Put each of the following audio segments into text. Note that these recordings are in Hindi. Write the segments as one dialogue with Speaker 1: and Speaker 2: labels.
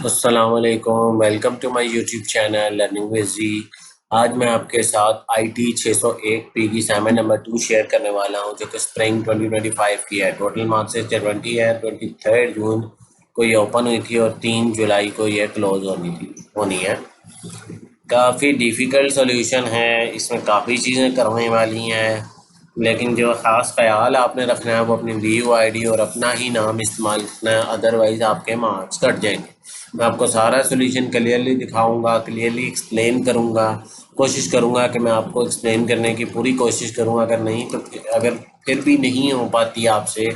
Speaker 1: अस्सलामुअलैकुम, welcome to my YouTube channel learning with G. आज मैं आपके साथ IT 601 पी की असाइनमेंट नंबर 2 शेयर करने वाला हूं, जो कि स्प्रिंग 2025 की है। टोटल मार्क्स 70 है। 23 जून को ये ओपन हुई थी और 3 जुलाई को ये क्लोज होनी है। काफ़ी डिफ़िकल्ट सॉल्यूशन है, इसमें काफ़ी चीज़ें करने वाली हैं, लेकिन जो ख़ास ख्याल आपने रखना है वो अपनी VU ID और अपना ही नाम इस्तेमाल करना है, अदरवाइज़ आपके मार्क्स कट जाएंगे। मैं आपको सारा सॉल्यूशन क्लियरली दिखाऊंगा, क्लियरली एक्सप्लेन करूंगा, कोशिश करूंगा कि मैं आपको एक्सप्लेन करने की पूरी कोशिश करूंगा। अगर फिर भी नहीं हो पाती आपसे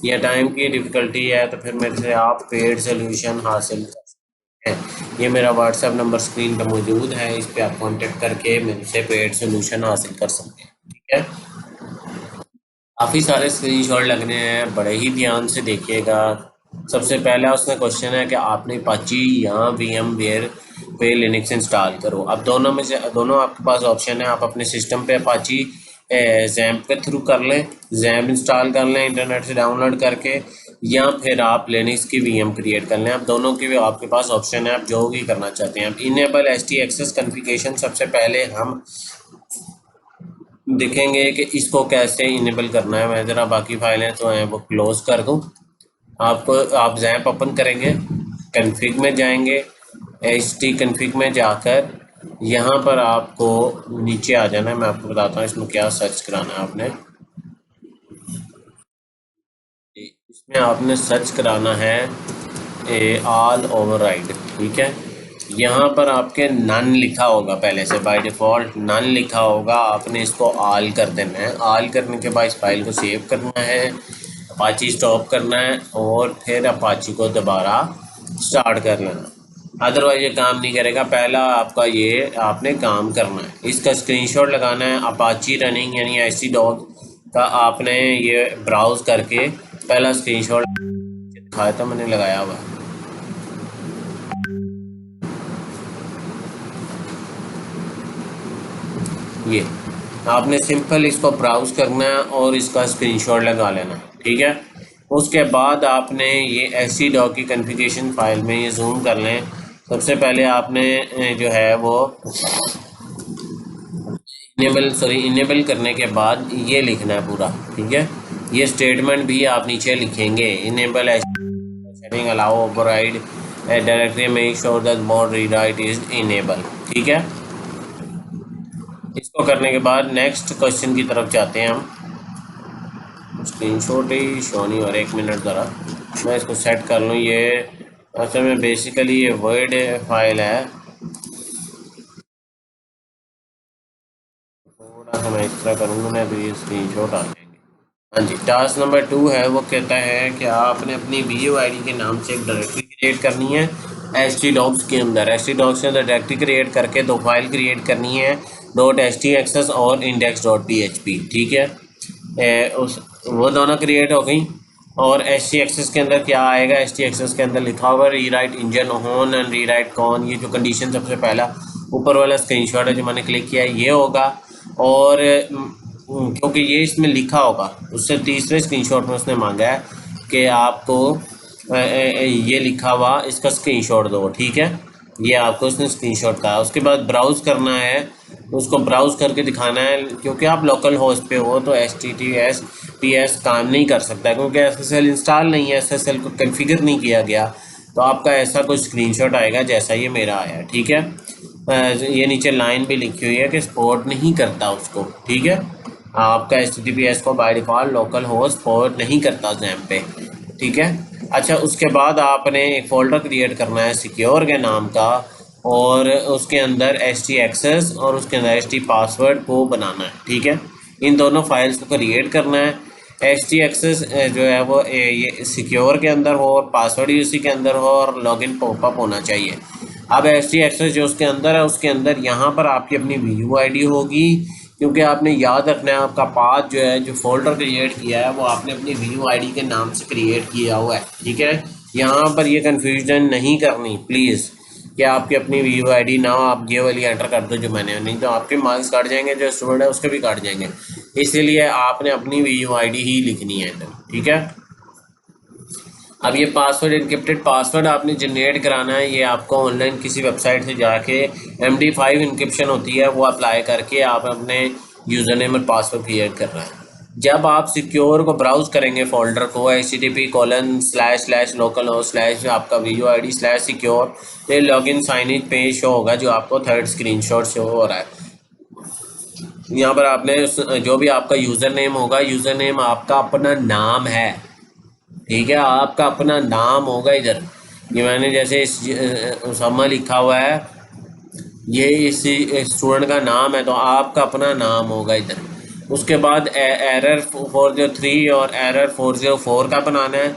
Speaker 1: या टाइम की डिफ़िकल्टी है तो फिर मेरे से आप पेड सॉल्यूशन हासिल कर सकते हैं। ये मेरा व्हाट्सएप नंबर स्क्रीन पर मौजूद है, इस पर आप कॉन्टेक्ट करके मेरे से पेड सोल्यूशन हासिल कर सकते हैं। ठीक है, काफ़ी सारे स्क्रीनशॉट लगने हैं, बड़े ही ध्यान से देखिएगा। सबसे पहला उसमें क्वेश्चन है कि आपने अपाची या VMware पे लिनक्स इंस्टॉल करो। अब दोनों में से दोनों आपके पास ऑप्शन है। आप अपने सिस्टम पे अपाची जैम्प के थ्रू कर लें, जैम्प इंस्टॉल कर लें इंटरनेट से डाउनलोड करके, या फिर आप लिनक्स की VM क्रिएट कर लें। अब दोनों की भी आपके पास ऑप्शन है, आप जो भी करना चाहते हैं। अब इनेबल ST एक्सेस कॉन्फ़िगरेशन सबसे पहले हम देखेंगे कि इसको कैसे इनेबल करना है। मैं ज़रा बाकी फाइलें तो हैं वो क्लोज़ कर दूं। आप जैम्प ओपन करेंगे, कन्फिग में जाएंगे, HT कन्फिग में जाकर यहाँ पर आपको नीचे आ जाना है। मैं आपको बताता हूँ इसमें क्या सर्च कराना है आपने। इसमें आपने सर्च कराना है ऑल ओवरराइड। ठीक है, यहाँ पर आपके नन लिखा होगा, पहले से बाय डिफ़ॉल्ट नन लिखा होगा। आपने इसको ऑल कर देना है। ऑल करने के बाद इस फाइल को सेव करना है, अपाची स्टॉप करना है और फिर अपाची को दोबारा स्टार्ट कर लेना। अदरवाइज ये काम नहीं करेगा। पहला आपका ये आपने काम करना है, इसका स्क्रीनशॉट लगाना है। अपाची रनिंग यानी ऐसी डॉग का आपने ये ब्राउज़ करके पहला स्क्रीनशॉट दिखाया था, मैंने लगाया हुआ है। ये आपने सिंपल इसको ब्राउज़ करना है और इसका स्क्रीनशॉट लगा लेना है। ठीक है, उसके बाद आपने ये ऐसी डॉग की कॉन्फ़िगरेशन फाइल में ये जूम कर लें। सबसे पहले आपने जो है वो इनेबल करने के बाद ये लिखना है पूरा। ठीक है, ये स्टेटमेंट भी आप नीचे लिखेंगे। Enable setting allow override directory make sure that mode rewrite is enable. ठीक है, इसको करने के बाद नेक्स्ट क्वेश्चन की तरफ जाते हैं हम। स्क्रीनशॉट ही शो नहीं और 1 मिनट ज़रा मैं इसको सेट कर लूँ। ये असल में बेसिकली ये वर्ड फाइल है, थोड़ा सा मैं इस तरह करूँगा ना तो ये स्क्रीनशॉट आ जाएंगे। हाँ जी, टास्क नंबर 2 है, वो कहता है कि आपने अपनी VUID के नाम से एक डायरेक्टरी क्रिएट करनी है htdocs के अंदर। htdocs के अंदर डायरेक्टरी क्रिएट करके दो फाइल क्रिएट करनी है, .htexes और index.php। ठीक है, उस वो दोनों क्रिएट हो गई। और HTXS के अंदर क्या आएगा? HTXS के अंदर लिखा होगा rewrite engine on and rewrite cond. ये जो कंडीशन सबसे पहला ऊपर वाला स्क्रीनशॉट है जो मैंने क्लिक किया है ये होगा। और क्योंकि ये इसमें लिखा होगा, उससे तीसरे स्क्रीनशॉट में उसने मांगा है कि आपको ये लिखा हुआ इसका स्क्रीनशॉट दो। ठीक है, ये आपको उसने स्क्रीनशॉट कहा। उसके बाद ब्राउज़ करना है, उसको ब्राउज़ करके दिखाना है। क्योंकि आप लोकल होस्ट पे हो तो HTTPS काम नहीं कर सकता, क्योंकि SSL इंस्टॉल नहीं है, SSL को कॉन्फ़िगर नहीं किया गया। तो आपका ऐसा कुछ स्क्रीनशॉट आएगा जैसा ये मेरा आया। ठीक है, ये नीचे लाइन भी लिखी हुई है कि सपोर्ट नहीं करता उसको। ठीक है, आपका HTTPS को by default local host support नहीं करता जैम पे। ठीक है, अच्छा उसके बाद आपने एक फ़ोल्डर क्रिएट करना है सिक्योर के नाम का, और उसके अंदर HTAccess और उसके अंदर HT पासवर्ड को बनाना है। ठीक है, इन दोनों फाइल्स को क्रिएट करना है। HTAccess जो है वो ये सिक्योर के अंदर हो और पासवर्ड ही उसी के अंदर हो और लॉगिन पॉपअप होना चाहिए। अब HTAccess जो उसके अंदर है, उसके अंदर यहाँ पर आपकी अपनी VUID होगी, क्योंकि आपने याद रखना है आपका पाथ जो है, जो फोल्डर क्रिएट किया है वो आपने अपनी VUID के नाम से क्रिएट किया हुआ है। ठीक है, यहाँ पर ये कन्फ्यूजन नहीं करनी प्लीज़ कि आपकी अपनी VUID ना हो, आप ये वाली एंटर कर दो जो मैंने, नहीं तो आपके मार्क्स काट जाएंगे, जो स्टूडेंट है उसके भी काट जाएंगे। इसीलिए आपने अपनी VUID ही लिखनी है। ठीक है, अब ये पासवर्ड इनक्रिप्टेड पासवर्ड आपने जनरेट कराना है। ये आपको ऑनलाइन किसी वेबसाइट से जाके MD5 इनक्रिप्शन होती है वो अप्लाई करके आप अपने यूज़र नेम और पासवर्ड क्रिएट करना है। जब आप सिक्योर को ब्राउज़ करेंगे फ़ोल्डर को http://localhost/ आपका VUID/secure, ये login sign in page show होगा जो आपको थर्ड स्क्रीनशॉट शो हो रहा है। यहाँ पर आपने जो भी आपका यूज़र नेम होगा, यूज़र नेम आपका अपना नाम है, ठीक है, आपका अपना नाम होगा। इधर ये मैंने जैसे उसामा लिखा हुआ है, ये इसी स्टूडेंट का नाम है तो आपका अपना नाम होगा इधर। उसके बाद एरर 403 और एरर 404 का बनाना है।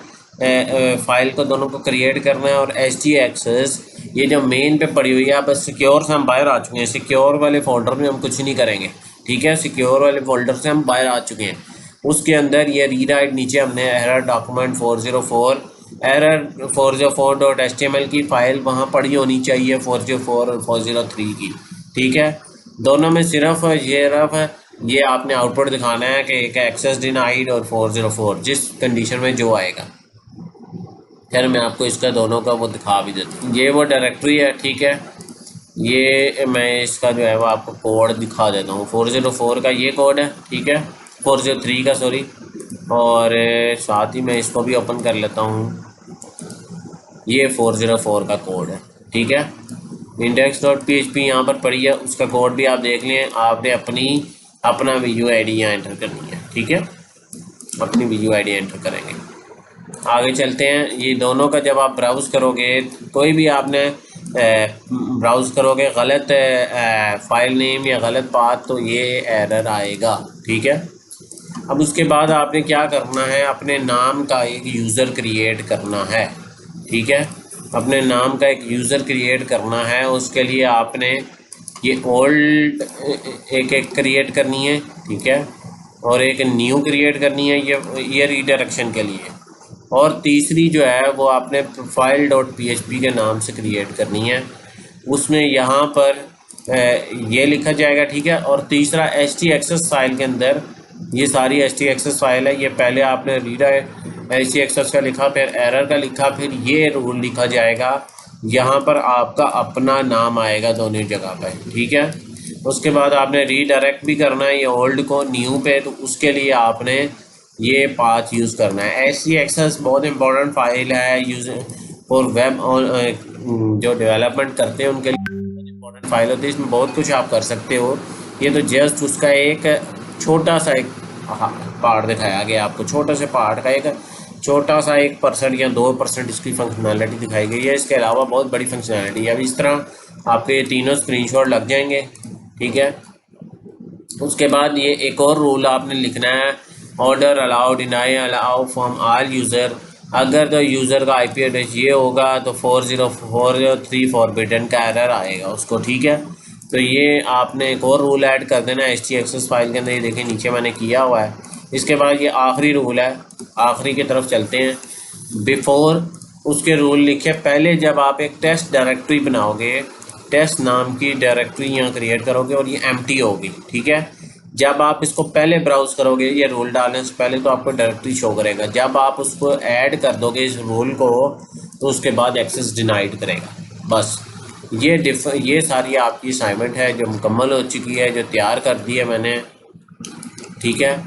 Speaker 1: फाइल को दोनों को क्रिएट करना है। और htaccess ये जो मेन पे पड़ी हुई है, बस सिक्योर से हम बाहर आ चुके हैं। सिक्योर वाले फोल्डर में हम कुछ नहीं करेंगे, ठीक है, सिक्योर वाले फोल्डर से हम बाहर आ चुके हैं। उसके अंदर ये रीराइट नीचे हमने एरर डॉक्यूमेंट 404 एरर 404.html की फ़ाइल वहाँ पड़ी होनी चाहिए 404 और 403 की, ठीक है। दोनों में सिर्फ ये आपने आउटपुट दिखाना है कि एक एक्सेस डिनाइड और 404 जिस कंडीशन में जो आएगा। खैर मैं आपको इसका दोनों का वो दिखा भी देता हूँ। ये वो डायरेक्टरी है, ठीक है। ये मैं इसका जो है वो आपको कोड दिखा देता हूँ। 404 का ये कोड है, ठीक है, 403 का सॉरी। और साथ ही मैं इसको भी ओपन कर लेता हूँ। ये 404 का कोड है, ठीक है। index.php यहाँ पर पड़ी है, उसका कोड भी आप देख लें। आपने अपना VUID यहाँ एंटर करनी है, ठीक है, अपनी VUID एंटर करेंगे। आगे चलते हैं। ये दोनों का जब आप ब्राउज़ करोगे, कोई भी आपने ब्राउज़ करोगे गलत फाइल नेम या गलत पाथ तो ये एरर आएगा, ठीक है। अब उसके बाद आपने क्या करना है, अपने नाम का एक यूज़र क्रिएट करना है, ठीक है, अपने नाम का एक यूज़र क्रिएट करना है। उसके लिए आपने ये ओल्ड एक क्रिएट करनी है, ठीक है, और एक न्यू क्रिएट करनी है ये रीडायरेक्शन के लिए। और तीसरी जो है वो आपने profile.php के नाम से क्रिएट करनी है। उसमें यहाँ पर ये लिखा जाएगा, ठीक है। और तीसरा htaccess फाइल के अंदर ये सारी htaccess फाइल है। ये पहले आपने htaccess का लिखा, फिर एरर का लिखा, फिर ये रूल लिखा जाएगा। यहाँ पर आपका अपना नाम आएगा दोनों जगह पर, ठीक है। उसके बाद आपने रीडायरेक्ट भी करना है ये ओल्ड को न्यू पे, तो उसके लिए आपने ये पाथ यूज़ करना है। htaccess बहुत इंपॉर्टेंट फाइल है यूज़र फॉर वेब जो डेवलपमेंट करते हैं उनके लिए इंपॉर्टेंट फाइल होती है। इसमें बहुत कुछ आप कर सकते हो। ये तो जस्ट उसका एक छोटा सा एक पार्ट दिखाया गया आपको, छोटे से पार्ट का एक छोटा सा 1% या 2% इसकी फंक्शनैलिटी दिखाई गई है। इसके अलावा बहुत बड़ी फंक्शनैलिटी है। अब इस तरह आपके ये तीनों स्क्रीनशॉट लग जाएंगे, ठीक है। उसके बाद ये एक और रूल आपने लिखना है, order allow deny allow from all user. अगर तो यूज़र का IP एड्रेस ये होगा तो 40403 फॉरबिडन का एरर आएगा उसको, ठीक है। तो ये आपने एक और रूल ऐड कर देना है htaccess फाइल के अंदर। ये देखिए नीचे मैंने किया हुआ है। इसके बाद ये आखिरी रूल है, आखिरी की तरफ चलते हैं। बिफोर उसके रूल लिखे, पहले जब आप एक टेस्ट डायरेक्टरी बनाओगे, टेस्ट नाम की डायरेक्टरी यहाँ क्रिएट करोगे और ये एम्प्टी होगी, ठीक है। जब आप इसको पहले ब्राउज़ करोगे ये रूल डालने से पहले तो आपको डायरेक्टरी शो करेगा। जब आप उसको ऐड कर दोगे इस रूल को तो उसके बाद एक्सेस डिनाइड करेगा। बस ये सारी आपकी असाइनमेंट है जो मुकम्मल हो चुकी है, जो तैयार कर दी है मैंने, ठीक है।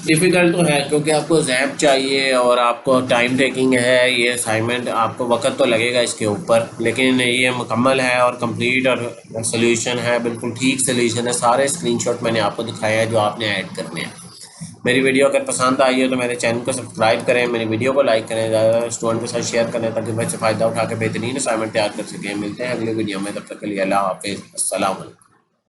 Speaker 1: डिफ़िकल्ट तो है क्योंकि आपको जैप चाहिए और आपको टाइम टेकिंग है ये असाइनमेंट, आपको वक्त तो लगेगा इसके ऊपर, लेकिन ये मुकम्मल है और कंप्लीट और सोल्यूशन है, बिल्कुल ठीक सोल्यूशन है। सारे स्क्रीनशॉट मैंने आपको दिखाया है जो आपने ऐड करने हैं। मेरी वीडियो अगर पसंद आई हो तो मेरे चैनल को सब्सक्राइब करें, मेरी वीडियो को लाइक करें, ज़्यादा स्टूडेंट के साथ शेयर करें ताकि बच्चे फ़ायदा उठा के बेहतरीन असाइनमेंट तैयार कर सकें। मिलते हैं अगली वीडियो में, तब तक के लिए अल्लाह हाफ़िज़, अस्सलाम वालेकुम।